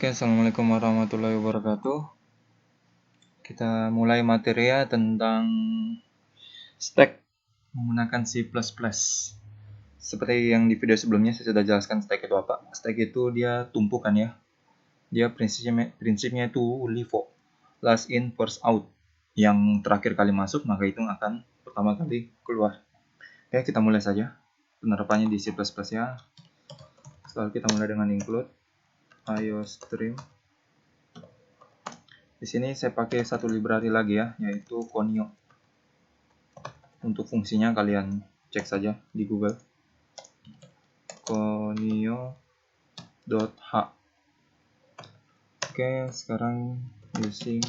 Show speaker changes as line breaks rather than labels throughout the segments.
Oke, assalamualaikum warahmatullahi wabarakatuh. Kita mulai materi ya tentang stack menggunakan C++. Seperti yang di video sebelumnya saya sudah jelaskan stack itu apa. Stack itu dia tumpukan ya. Dia prinsipnya itu LIFO, last in first out. Yang terakhir kali masuk maka itu akan pertama kali keluar. Oke, kita mulai saja penerapannya di C++ ya. Setelah kita mulai dengan include IOStream. Di sini saya pakai satu library lagi ya, yaitu Conio. Untuk fungsinya kalian cek saja di Google. Conio.h. Oke, sekarang using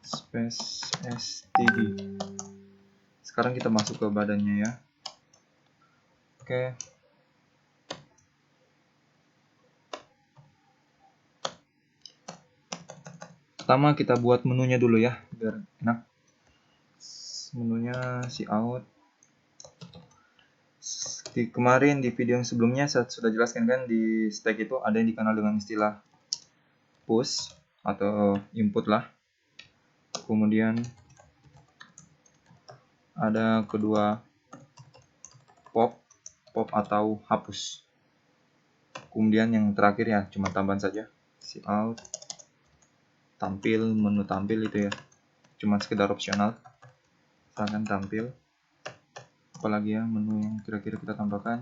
space std. Sekarang kita masuk ke badannya ya. Oke. Pertama kita buat menunya dulu ya, biar enak. Menunya cout. Kemarin di video yang sebelumnya saya sudah jelaskan kan, di stack itu ada yang dikenal dengan istilah push atau input lah. Kemudian ada kedua pop atau hapus. Kemudian yang terakhir ya cuma tambahan saja, cout, tampil, menu tampil itu ya, cuma sekedar opsional. Misalkan tampil, apalagi ya menu yang kira-kira kita tambahkan.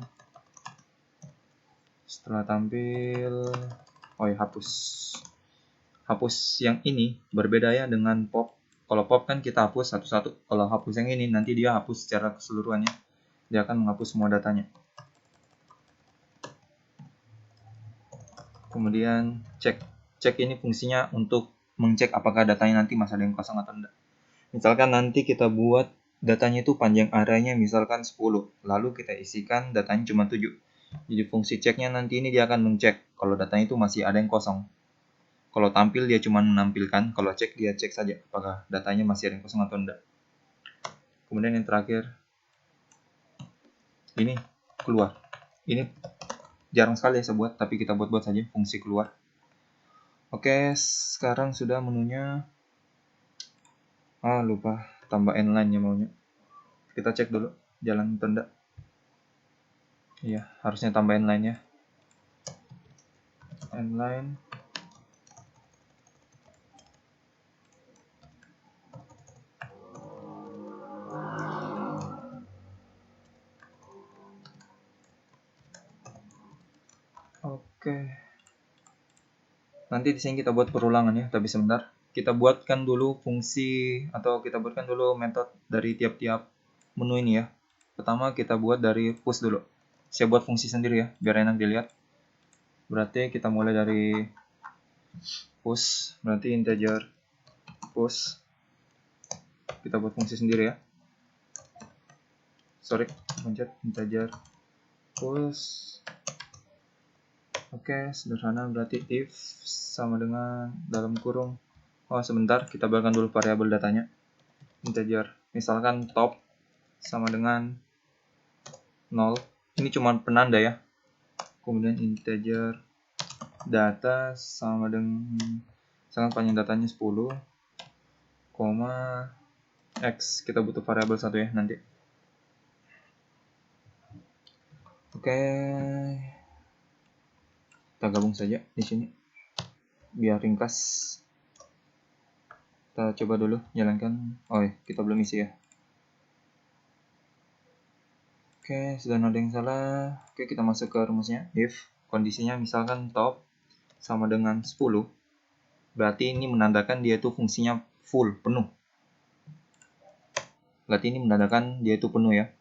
Setelah tampil, oh ya, hapus yang ini berbeda ya dengan pop. Kalau pop kan kita hapus satu-satu, kalau hapus yang ini nanti dia hapus secara keseluruhannya, dia akan menghapus semua datanya. Kemudian cek ini fungsinya untuk mengecek apakah datanya nanti masih ada yang kosong atau enggak. Misalkan nanti kita buat datanya itu panjang arraynya misalkan 10, lalu kita isikan datanya cuma 7. Jadi fungsi ceknya nanti ini dia akan mengcek kalau datanya itu masih ada yang kosong. Kalau tampil dia cuma menampilkan, kalau cek dia cek saja apakah datanya masih ada yang kosong atau enggak. Kemudian yang terakhir, ini keluar. Ini jarang sekali saya buat, tapi kita buat saja fungsi keluar. Oke, sekarang sudah menunya. Lupa tambah n-line-nya maunya. Kita cek dulu jalan atau enggak. Iya, harusnya tambah n-line ya. N-line. Oke. Nanti di sini kita buat perulangan ya, tapi sebentar. Kita buatkan dulu fungsi atau kita buatkan dulu metode dari tiap-tiap menu ini ya. Pertama kita buat dari push dulu. Saya buat fungsi sendiri ya, biar enak dilihat. Berarti kita mulai dari push, berarti integer push. Kita buat fungsi sendiri ya. Sorry, pencet integer push. Oke, sederhana, berarti if sama dengan dalam kurung. Sebentar, kita buatkan dulu variabel datanya. Integer, misalkan top sama dengan 0. Ini cuma penanda ya. Kemudian integer data sama dengan, misalkan panjang datanya 10, x. Kita butuh variabel satu ya nanti. Oke. Kita gabung saja di sini biar ringkas. Kita coba dulu jalankan. Kita belum isi ya. Oke, sudah ada yang salah. Oke, kita masuk ke rumusnya. If kondisinya misalkan top sama dengan 10, berarti ini menandakan dia itu fungsinya full, penuh. Berarti ini menandakan dia itu penuh ya.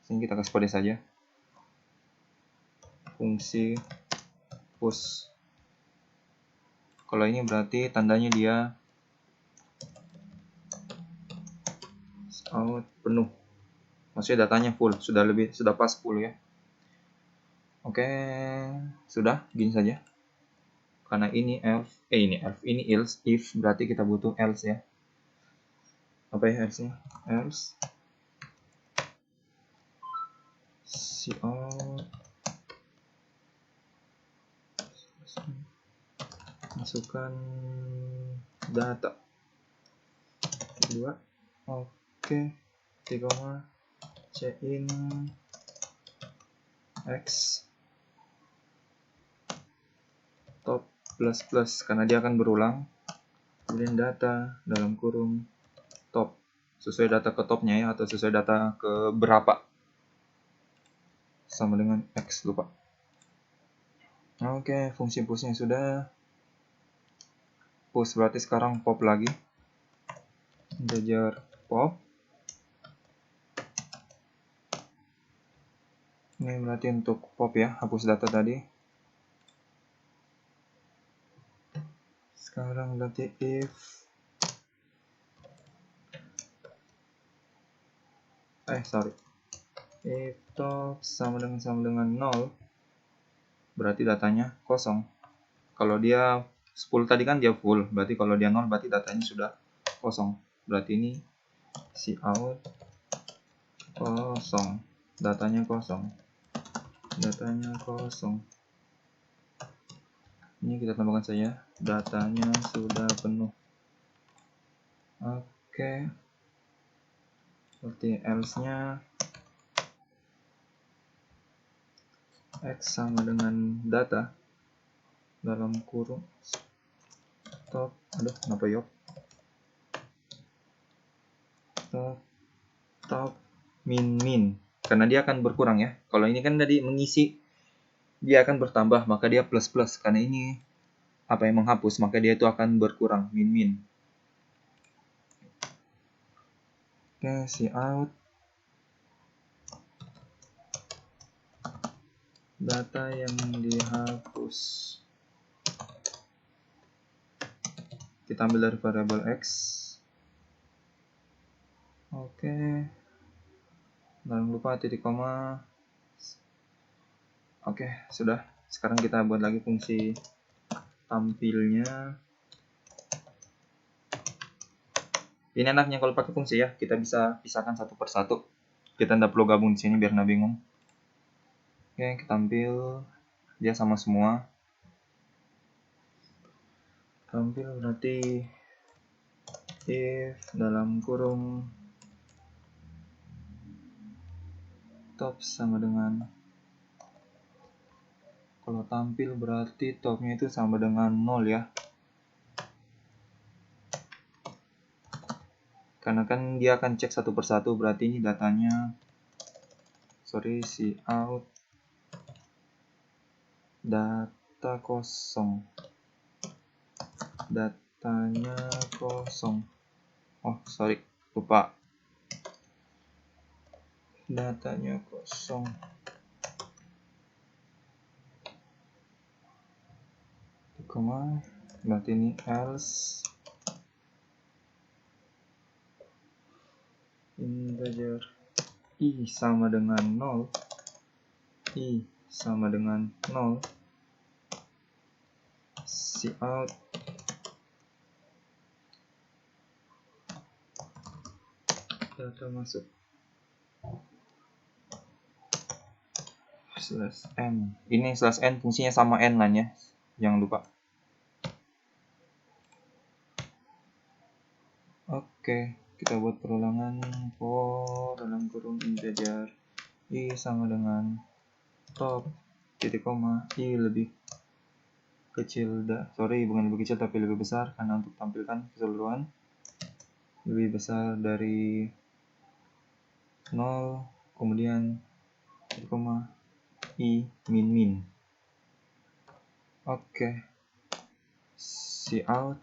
Sini kita kasih kode saja. Fungsi push. Kalau ini berarti tandanya dia out penuh. Maksudnya datanya full, sudah pas 10 ya. Oke, sudah gini saja. Karena ini ini else, if berarti kita butuh else ya. Apa ya else-nya? Else cout masukkan data 2. Oke, 3, cin x top plus plus karena dia akan berulang, kemudian data dalam kurung top sesuai data ke topnya ya, atau sesuai data ke berapa sama dengan x, lupa. Oke, fungsi pushnya sudah. Push berarti sekarang pop lagi, integer pop. Ini berarti untuk pop ya, hapus data tadi. Sekarang berarti if if top sama dengan 0, berarti datanya kosong. Kalau dia full tadi kan dia full, berarti kalau dia 0 berarti datanya sudah kosong. Berarti ini cout kosong, datanya kosong. Ini kita tambahkan saja, datanya sudah penuh. Oke, seperti else-nya x sama dengan data dalam kurung top, kenapa yok, top min karena dia akan berkurang ya. Kalau ini kan tadi mengisi, dia akan bertambah, maka dia plus plus. Karena ini apa yang menghapus, maka dia itu akan berkurang, min. Oke, cout data yang dihapus, kita ambil dari variabel x. Oke, jangan lupa titik koma. Oke, sudah. Sekarang kita buat lagi fungsi tampilnya. Ini enaknya kalau pakai fungsi ya, kita bisa pisahkan satu persatu. Kita tidak perlu gabung di sini biar nggak bingung. Oke, kita tampil dia sama semua. Tampil berarti if dalam kurung top sama dengan, kalau tampil berarti topnya itu sama dengan 0 ya. Karena kan dia akan cek satu persatu, berarti ini datanya cout data kosong, datanya kosong. Lupa, datanya kosong. Koma, berarti ini else integer i sama dengan 0, cout data masuk /n. Ini /n fungsinya sama n lah ya, jangan lupa. Oke, kita buat perulangan for dalam kurung integer i sama dengan top titik koma i lebih kecil, bukan lebih kecil tapi lebih besar, karena untuk tampilkan keseluruhan lebih besar dari 0, kemudian titik koma i min. Oke, cout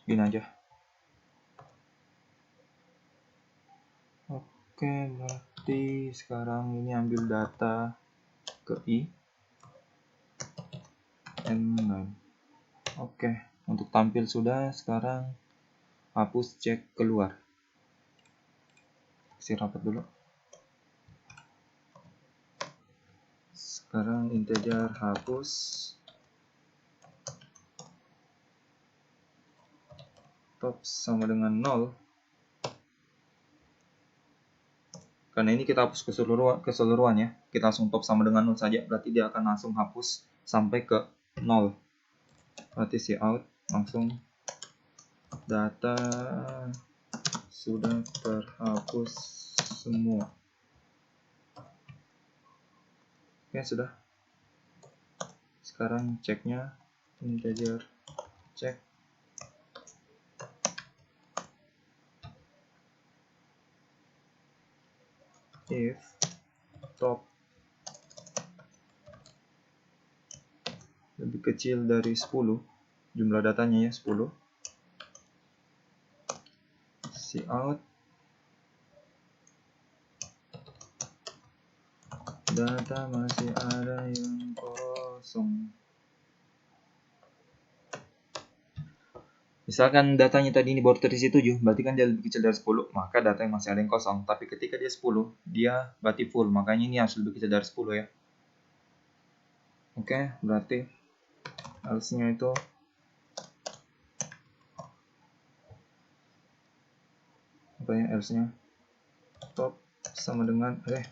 gini aja. Oke, berarti sekarang ini ambil data ke i n9. Oke, untuk tampil sudah. Sekarang hapus, cek keluar. Kasih rapat dulu. Sekarang integer hapus, top sama dengan 0, Karena ini kita hapus keseluruhan ya. Kita langsung top sama dengan 0 saja. Berarti dia akan langsung hapus sampai ke 0. Berarti cout langsung data sudah terhapus semua. Oke, sudah. Sekarang ceknya integer cek if top lebih kecil dari 10, jumlah datanya ya 10, cout data masih ada yang kosong. Misalkan datanya tadi ini baru terisi 7, berarti kan dia lebih kecil dari 10, maka data yang masih ada yang kosong. Tapi ketika dia 10, dia berarti full, makanya ini harus lebih kecil dari 10 ya. Oke, berarti else-nya itu apa ya, else-nya top sama dengan 10.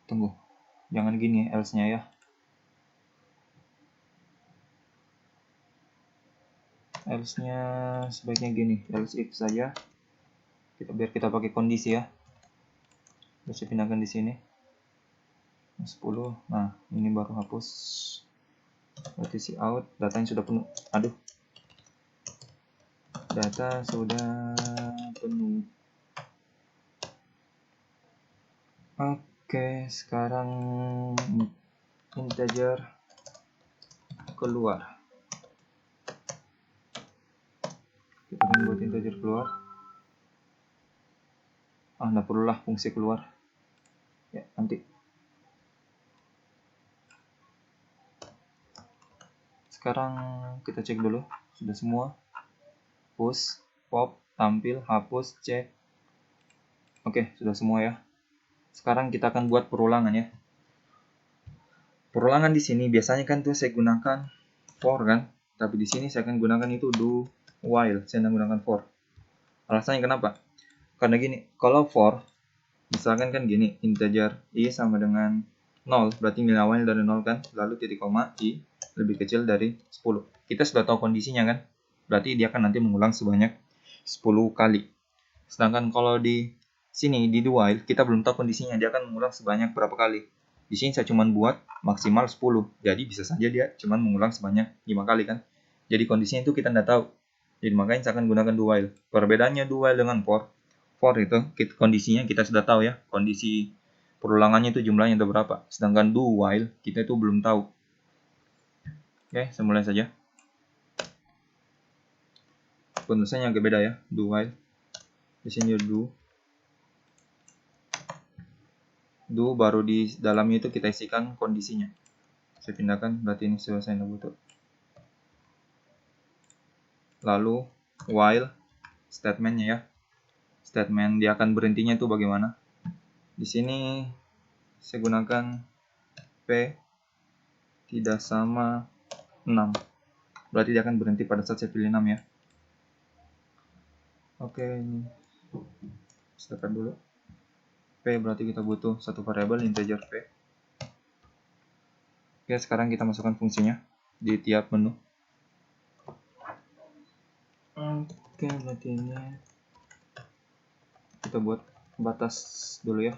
Tunggu, jangan gini else-nya ya. Else-nya sebaiknya gini, else if saja. Biar kita pakai kondisi ya. Bisa pindahkan di sini. 10. Nah, ini baru hapus. Berarti cout, datanya sudah penuh. Aduh. Data sudah penuh. Oke, sekarang integer keluar. Kita ingin buat integer keluar. Nggak perlulah fungsi keluar. Ya, nanti. Sekarang kita cek dulu. Sudah semua. Push, pop, tampil, hapus, cek. Oke, sudah semua ya. Sekarang kita akan buat perulangan ya. Perulangan di sini biasanya kan tuh saya gunakan for kan. Tapi di sini saya akan gunakan itu do while. Saya tidak gunakan for. Alasannya kenapa? Karena gini, kalau for misalkan kan gini, integer i sama dengan 0, berarti nilai awalnya dari 0 kan, lalu titik koma i lebih kecil dari 10. Kita sudah tahu kondisinya kan, berarti dia akan nanti mengulang sebanyak 10 kali. Sedangkan kalau di sini, di do while, kita belum tahu kondisinya, dia akan mengulang sebanyak berapa kali. Di sini saya cuma buat maksimal 10, jadi bisa saja dia cuma mengulang sebanyak 5 kali kan. Jadi kondisinya itu kita tidak tahu. Jadi makanya saya akan gunakan do while. Perbedaannya do while dengan for itu kondisinya kita sudah tahu ya, kondisi perulangannya itu jumlahnya ada berapa. Sedangkan do while kita itu belum tahu. Oke, saya mulai saja. Penulisannya agak beda ya, do while. Di sini do baru di dalamnya itu kita isikan kondisinya. Saya pindahkan, berarti ini sudah saya butuh. Lalu while statementnya ya. Statement dia akan berhentinya itu bagaimana? Di sini saya gunakan P tidak sama 6. Berarti dia akan berhenti pada saat saya pilih 6 ya. Oke, ini stepkan dulu. P berarti kita butuh satu variabel integer P. Oke, sekarang kita masukkan fungsinya di tiap menu. Oke, berarti ini kita buat batas dulu ya.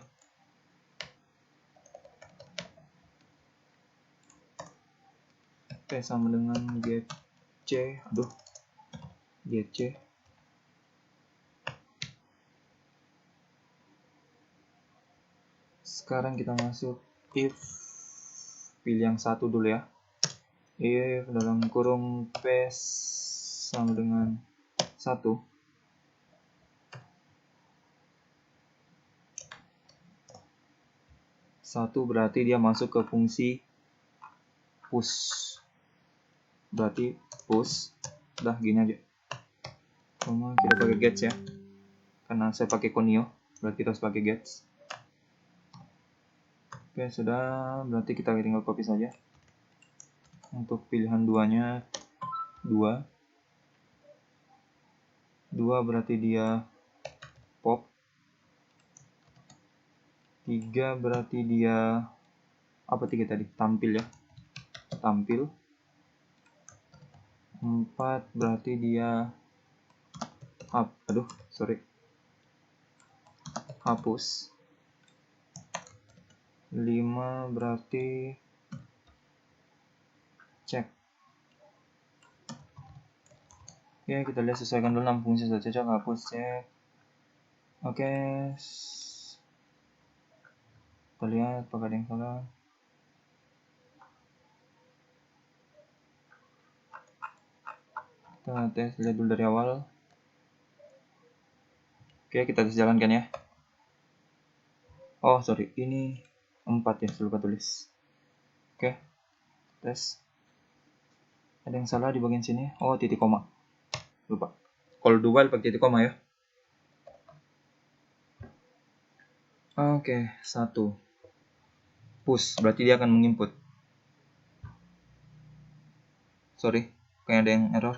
P sama dengan get c, get c. Sekarang kita masuk if, pilih yang satu dulu ya. If dalam kurung P sama dengan 1. Satu berarti dia masuk ke fungsi push. Berarti push. Udah gini aja. Cuma kita pakai gets ya. Karena saya pakai Conio, berarti kita harus pakai gets. Oke, sudah. Berarti kita tinggal copy saja. Untuk pilihan 2-nya 2. 2 berarti dia pop. 3 berarti dia apa 3 tadi? Tampil ya. Tampil. 4 berarti dia hapus. 5 berarti cek. Oke, kita lihat sesuaikan dulu 6 fungsi sudah cocok, hapus, cek. Oke, kita lihat apakah ada yang salah. Kita tes lihat dulu dari awal. Oke, kita tes jalankan ya. Oh sorry, ini 4 ya, saya lupa tulis. Oke, tes. Ada yang salah di bagian sini. Oh, titik koma, lupa. Kalau do while pakai titik koma ya. Oke, 1 push berarti dia akan menginput. Sorry, kayaknya ada yang error.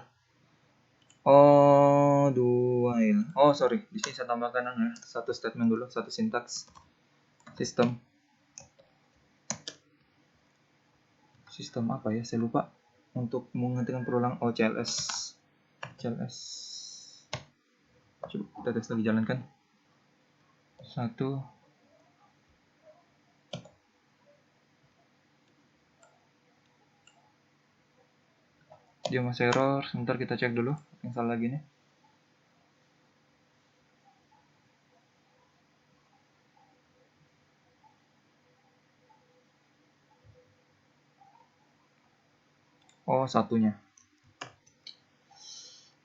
Oh, do while. Oh sorry, di sini saya tambahkan ya, satu statement dulu, satu sintaks. Sistem apa ya, saya lupa. Untuk menghentikan perulang, oh CLS. Coba kita tes lagi, jalankan. 1. Dia masih error, sebentar kita cek dulu yang salah lagi nih. Oh, satunya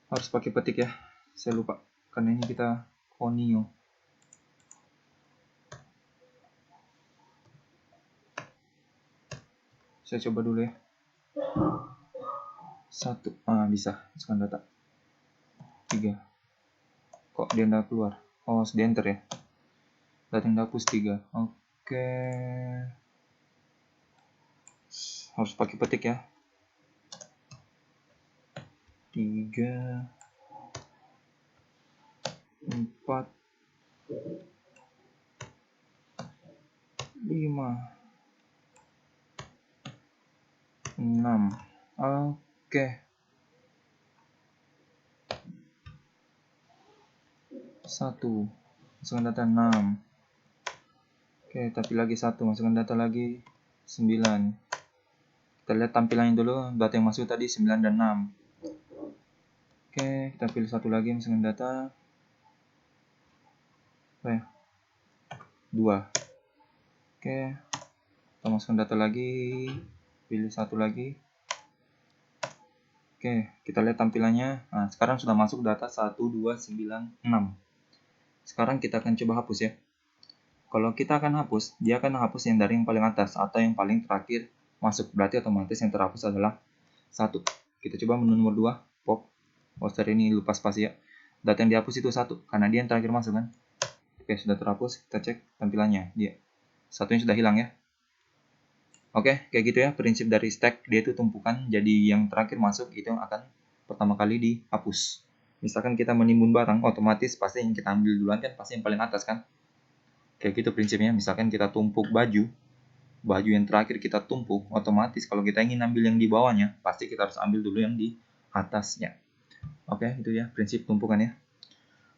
harus pakai petik ya, saya lupa karena ini kita Onio. Saya coba dulu ya. 1, bisa masukkan data. 3, kok dia nggak keluar? Oh, di enter ya, data yang dihapus 3. Oke, harus pakai petik ya. 3, 4, 5, 6. Oke, 1, masukkan data 6. Oke, tapi lagi 1, masukkan data lagi 9. Kita lihat tampilannya dulu, data yang masuk tadi 9 dan 6. Oke, kita pilih satu lagi, masukkan data 2. Oke, kita masukkan data lagi, pilih satu lagi. Oke, kita lihat tampilannya. Nah, sekarang sudah masuk data 1, 2, 9, 6. Sekarang kita akan coba hapus ya. Kalau kita akan hapus, dia akan hapus yang dari yang paling atas atau yang paling terakhir masuk. Berarti otomatis yang terhapus adalah 1. Kita coba menu nomor 2, pop. Oh, sorry, ini lupa spasi ya. Data yang dihapus itu 1, karena dia yang terakhir masuk kan. Oke, sudah terhapus. Kita cek tampilannya. Dia satunya sudah hilang ya. Oke, kayak gitu ya prinsip dari stack. Dia itu tumpukan, jadi yang terakhir masuk itu yang akan pertama kali dihapus. Misalkan kita menimbun barang, otomatis pasti yang kita ambil duluan kan pasti yang paling atas kan. Kayak gitu prinsipnya. Misalkan kita tumpuk baju yang terakhir kita tumpuk, otomatis kalau kita ingin ambil yang di bawahnya, pasti kita harus ambil dulu yang di atasnya. Oke, itu ya prinsip tumpukannya.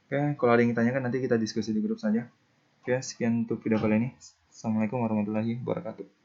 Oke, kalau ada yang ditanyakan nanti kita diskusi di grup saja. Oke, sekian untuk video kali ini. Assalamualaikum warahmatullahi wabarakatuh.